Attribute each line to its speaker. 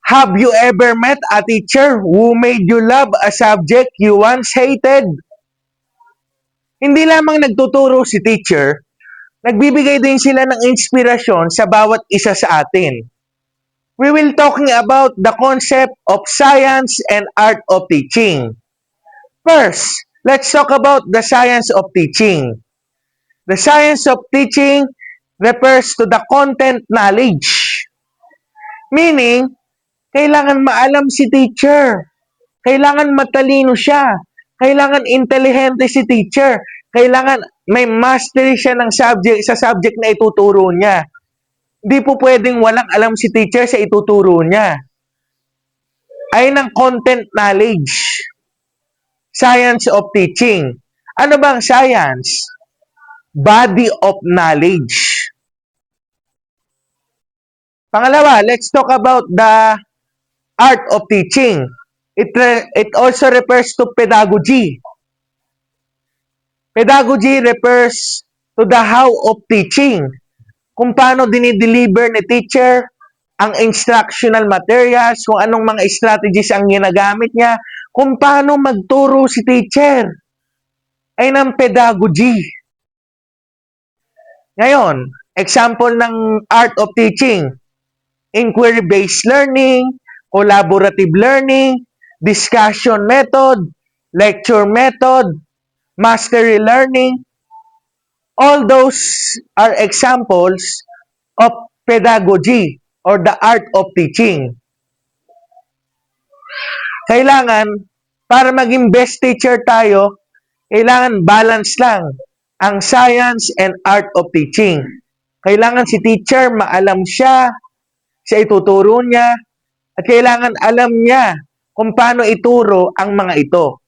Speaker 1: Have you ever met a teacher who made you love a subject you once hated? Hindi lamang nagtuturo si teacher, nagbibigay din sila ng inspirasyon sa bawat isa sa atin. We will talking about the concept of science and art of teaching. First, let's talk about the science of teaching. The science of teaching refers to the content knowledge. Meaning, kailangan maalam si teacher. Kailangan matalino siya. Kailangan intelihente si teacher. Kailangan may mastery siya ng subject sa subject na ituturo niya. Hindi po pwedeng walang alam si teacher sa ituturo niya. Ay ng content knowledge. Science of teaching. Ano bang science? Body of knowledge. Pangalawa, let's talk about the art of teaching. It also refers to pedagogy. Pedagogy refers to the how of teaching. Kung paano dinideliver ni teacher ang instructional materials, kung anong mga strategies ang ginagamit niya, kung paano magturo si teacher. Ay ng pedagogy. Ngayon, example ng art of teaching. Inquiry-based learning, collaborative learning, discussion method, lecture method, mastery learning. All those are examples of pedagogy or the art of teaching. Kailangan, para maging best teacher tayo, kailangan balance lang ang science and art of teaching. Kailangan si teacher maalam siya sa ituturo niya at kailangan alam niya kung paano ituro ang mga ito.